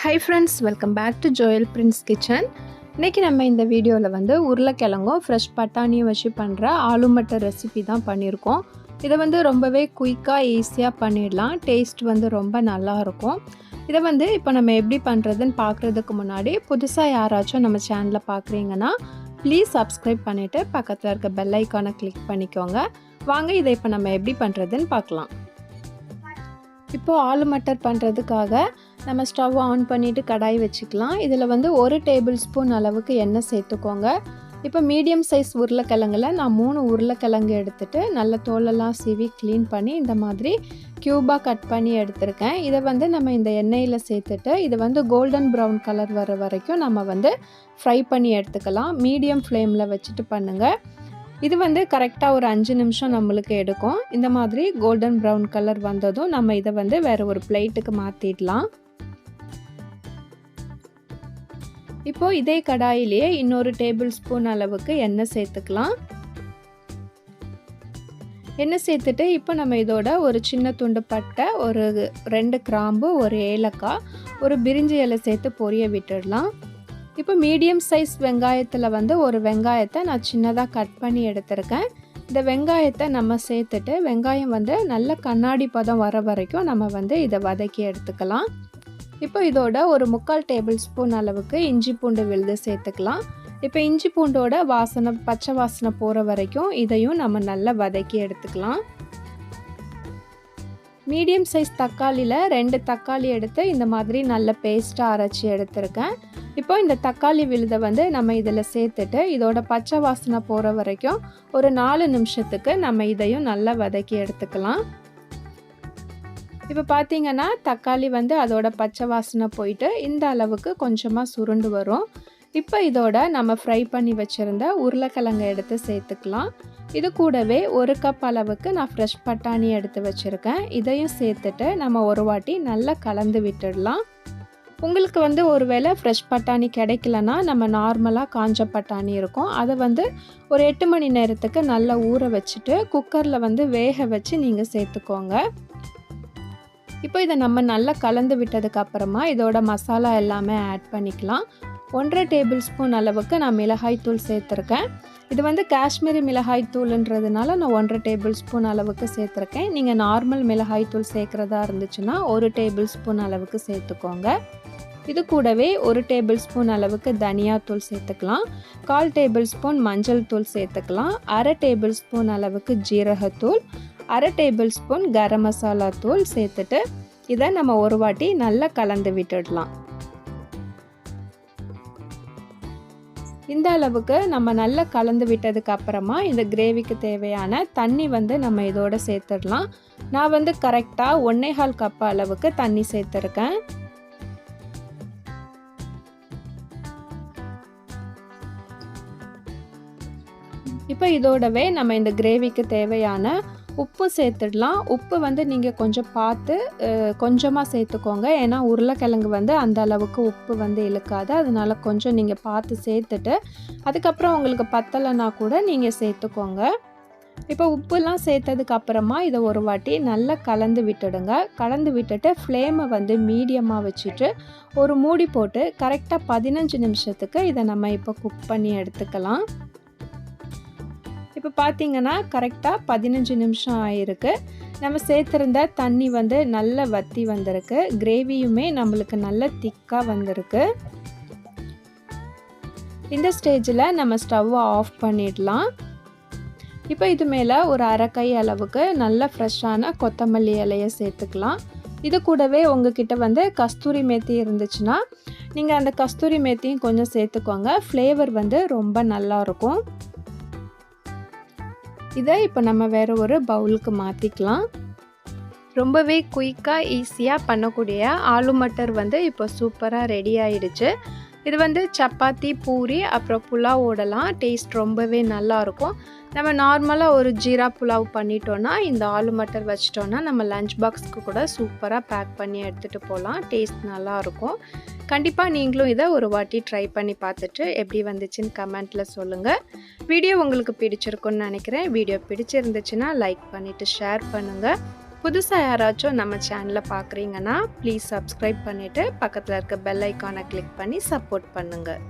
Hi friends, welcome back to Joel Prince Kitchen. இன்றைக்கி நம்ம இந்த வீடியோவில் வந்து உருளைக்கிழங்கும் ஃப்ரெஷ் பட்டாணியும் வச்சு பண்ணுற ஆலு மட்டர் ரெசிபி தான் பண்ணியிருக்கோம். இதை வந்து ரொம்பவே குயிக்காக ஈஸியாக பண்ணிடலாம். டேஸ்ட் வந்து ரொம்ப நல்லாயிருக்கும். இதை வந்து இப்போ நம்ம எப்படி பண்ணுறதுன்னு பார்க்குறதுக்கு முன்னாடி புதுசாக யாராச்சும் நம்ம சேனலில் பார்க்குறீங்கன்னா ப்ளீஸ் சப்ஸ்கிரைப் பண்ணிவிட்டு பக்கத்தில் இருக்க பெல் ஐக்கானை கிளிக் பண்ணிக்கோங்க. வாங்க இதை இப்போ நம்ம எப்படி பண்ணுறதுன்னு பார்க்கலாம். இப்போது ஆலு மட்டர் பண்ணுறதுக்காக நம்ம ஸ்டவ் ஆன் பண்ணிவிட்டு கடாய் வச்சுக்கலாம். இதில் வந்து 1 டேபிள் ஸ்பூன் அளவுக்கு எண்ணெய் சேர்த்துக்கோங்க. இப்போ மீடியம் சைஸ் உருளைக்கிழங்குல நான் 3 உருளைக்கிழங்கு எடுத்துகிட்டு நல்ல தோலெல்லாம் சீவி க்ளீன் பண்ணி இந்த மாதிரி க்யூபாக கட் பண்ணி எடுத்திருக்கேன். இதை வந்து நம்ம இந்த எண்ணெயில் சேர்த்துட்டு இது வந்து கோல்டன் ப்ரௌன் கலர் வர வரைக்கும் நம்ம வந்து ஃப்ரை பண்ணி எடுத்துக்கலாம். மீடியம் ஃப்ளேமில் வச்சுட்டு பண்ணுங்கள். இது வந்து கரெக்டாக ஒரு 5 நிமிஷம் நம்மளுக்கு எடுக்கும். இந்த மாதிரி கோல்டன் ப்ரௌன் கலர் வந்ததும் நம்ம இதை வந்து வேறு ஒரு பிளேட்டுக்கு மாற்றிடலாம். இப்போது இதே கடாயிலேயே இன்னொரு டேபிள் ஸ்பூன் அளவுக்கு எண்ணெய் சேர்த்துக்கலாம். எண்ணெய் சேர்த்துட்டு இப்போ நம்ம இதோட ஒரு சின்ன துண்டு பட்டை, ஒரு 2 கிராம்பு, ஒரு ஏலக்காய், ஒரு பிரிஞ்சி இலை சேர்த்து பொரிய விட்டுடலாம். இப்போ மீடியம் சைஸ் வெங்காயத்தில் வந்து ஒரு வெங்காயத்தை நான் சின்னதாக கட் பண்ணி எடுத்திருக்கேன். இந்த வெங்காயத்தை நம்ம சேர்த்துட்டு வெங்காயம் வந்து நல்ல கண்ணாடி பதம் வர வரைக்கும் நம்ம வந்து இதை வதக்கி எடுத்துக்கலாம். இப்போ இதோட ஒரு 3/4 டேபிள் ஸ்பூன் அளவுக்கு இஞ்சி பூண்டு விழுது சேர்த்துக்கலாம். இப்போ இஞ்சி பூண்டோட பச்சை வாசனை போகிற வரைக்கும் இதையும் நம்ம நல்லா வதக்கி எடுத்துக்கலாம். மீடியம் சைஸ் தக்காளியில் 2 தக்காளி எடுத்து இந்த மாதிரி நல்ல பேஸ்ட்டாக அரைச்சி எடுத்திருக்கேன். இப்போ இந்த தக்காளி விழுதை வந்து நம்ம இதில் சேர்த்துட்டு இதோட பச்சை வாசனை போகிற வரைக்கும் ஒரு 4 நிமிஷத்துக்கு நம்ம இதையும் நல்லா வதக்கி எடுத்துக்கலாம். இப்போ பார்த்தீங்கன்னா தக்காளி வந்து அதோட பச்சை வாசனை போயிட்டு இந்த அளவுக்கு கொஞ்சமாக சுருண்டு வரும். இப்போ இதோட நம்ம ஃப்ரை பண்ணி வச்சுருந்த உருளைக்கிழங்கை எடுத்து சேர்த்துக்கலாம். இது கூடவே 1 கப் அளவுக்கு நான் ஃப்ரெஷ் பட்டாணி எடுத்து வச்சுருக்கேன். இதையும் சேர்த்துட்டு நம்ம ஒரு வாட்டி நல்லா கலந்து விட்டுடலாம். உங்களுக்கு வந்து ஒருவேளை ஃப்ரெஷ் பட்டாணி கிடைக்கலன்னா நம்ம நார்மலாக காஞ்ச பட்டாணி இருக்கும், அதை வந்து ஒரு 8 மணி நேரத்துக்கு நல்லா ஊற வச்சுட்டு குக்கரில் வந்து வேக வச்சு நீங்கள் சேர்த்துக்கோங்க. இப்போ இதை நம்ம நல்லா கலந்து விட்டதுக்கு அப்புறமா இதோட மசாலா எல்லாமே ஆட் பண்ணிக்கலாம். 1/2 டேபிள் ஸ்பூன் அளவுக்கு நான் மிளகாய் தூள் சேர்த்துருக்கேன். இது வந்து காஷ்மீரி மிளகாய் தூள்ன்றதுனால நான் 1/2 டேபிள் ஸ்பூன் அளவுக்கு சேர்த்துருக்கேன். நீங்கள் நார்மல் மிளகாய் தூள் சேர்க்குறதா இருந்துச்சுன்னா 1 டேபிள் ஸ்பூன் அளவுக்கு சேர்த்துக்கோங்க. இது கூடவே 1 டேபிள் ஸ்பூன் அளவுக்கு தனியாத்தூள் சேர்த்துக்கலாம். 1/4 டேபிள் ஸ்பூன் மஞ்சள் தூள் சேர்த்துக்கலாம். 1/2 டேபிள் ஸ்பூன் அளவுக்கு ஜீரகத்தூள், 1/2 டேபிள் ஸ்பூன் கரம் மசாலா தூள் சேர்த்துட்டு இதை நம்ம ஒரு வாட்டி நல்லா கலந்து விட்டுடலாம். இந்த அளவுக்கு நம்ம நல்லா கலந்து விட்டதுக்கு அப்புறமா இந்த கிரேவிக்கு தேவையான தண்ணி வந்து நம்ம இதோட சேர்த்துடலாம். நான் வந்து கரெக்டாக 1.25 கப் அளவுக்கு தண்ணி சேர்த்துருக்கேன். இப்போ இதோடவே நம்ம இந்த கிரேவிக்கு தேவையான உப்பு சேர்த்துடலாம். உப்பு வந்து நீங்கள் கொஞ்சம் பார்த்து கொஞ்சமாக சேர்த்துக்கோங்க. ஏன்னா உருளைக்கிழங்கு வந்து அந்த அளவுக்கு உப்பு வந்து இழுக்காது. அதனால கொஞ்சம் நீங்கள் பார்த்து சேர்த்துட்டு அதுக்கப்புறம் உங்களுக்கு பத்தலைன்னா கூட நீங்கள் சேர்த்துக்கோங்க. இப்போ உப்புலாம் சேர்த்ததுக்கு அப்புறமா இதை ஒரு வாட்டி நல்லா கலந்து விட்டுடுங்க. கலந்து விட்டுட்டு ஃப்ளேமை வந்து மீடியமாக வச்சுட்டு ஒரு மூடி போட்டு கரெக்டாக 15 நிமிஷத்துக்கு இதை நம்ம இப்போ குக் பண்ணி எடுத்துக்கலாம். இப்போ பார்த்தீங்கன்னா கரெக்டாக 15 நிமிஷம் ஆகிருக்கு. நம்ம சேர்த்துருந்த தண்ணி வந்து நல்லா வற்றி வந்திருக்கு. கிரேவியுமே நம்மளுக்கு நல்ல திக்காக வந்திருக்கு. இந்த ஸ்டேஜில் நம்ம ஸ்டவ்வை ஆஃப் பண்ணிடலாம். இப்போ இது மேலே ஒரு 1/2 கை அளவுக்கு நல்ல ஃப்ரெஷ்ஷான கொத்தமல்லி இலையை சேர்த்துக்கலாம். இது கூடவே உங்ககிட்ட வந்து கஸ்தூரி மேத்தி இருந்துச்சுன்னா நீங்கள் அந்த கஸ்தூரி மேத்தியும் கொஞ்சம் சேர்த்துக்கோங்க. ஃப்ளேவர் வந்து ரொம்ப நல்லாயிருக்கும். இதை இப்போ நம்ம வேறு ஒரு பவுலுக்கு மாற்றிக்கலாம். ரொம்பவே குயிக்காக ஈஸியாக பண்ணக்கூடிய ஆலு மட்டர் வந்து இப்போ சூப்பராக ரெடி ஆகிடுச்சு. இது வந்து சப்பாத்தி, பூரி, அப்புறம் புலாவோடலாம் டேஸ்ட் ரொம்பவே நல்லாயிருக்கும். நம்ம நார்மலாக ஒரு ஜீரா புலாவ் பண்ணிட்டோன்னா இந்த ஆலு மட்டர் வச்சிட்டோன்னா நம்ம லஞ்ச் பாக்ஸ்க்கு கூட சூப்பராக பேக் பண்ணி எடுத்துகிட்டு போகலாம். டேஸ்ட் நல்லாயிருக்கும். கண்டிப்பாக நீங்களும் இதை ஒரு வாட்டி ட்ரை பண்ணி பார்த்துட்டு எப்படி வந்துச்சுன்னு கமெண்ட்டில் சொல்லுங்கள். வீடியோ உங்களுக்கு பிடிச்சிருக்குன்னு நினைக்கிறேன். வீடியோ பிடிச்சிருந்துச்சுன்னா லைக் பண்ணிவிட்டு ஷேர் பண்ணுங்கள். புதுசா யாராச்சும் நம்ம சேனலை பார்க்குறீங்கன்னா ப்ளீஸ் சப்ஸ்கிரைப் பண்ணிவிட்டு பக்கத்தில் இருக்க பெல் ஐக்கானை கிளிக் பண்ணி சப்போர்ட் பண்ணுங்கள்.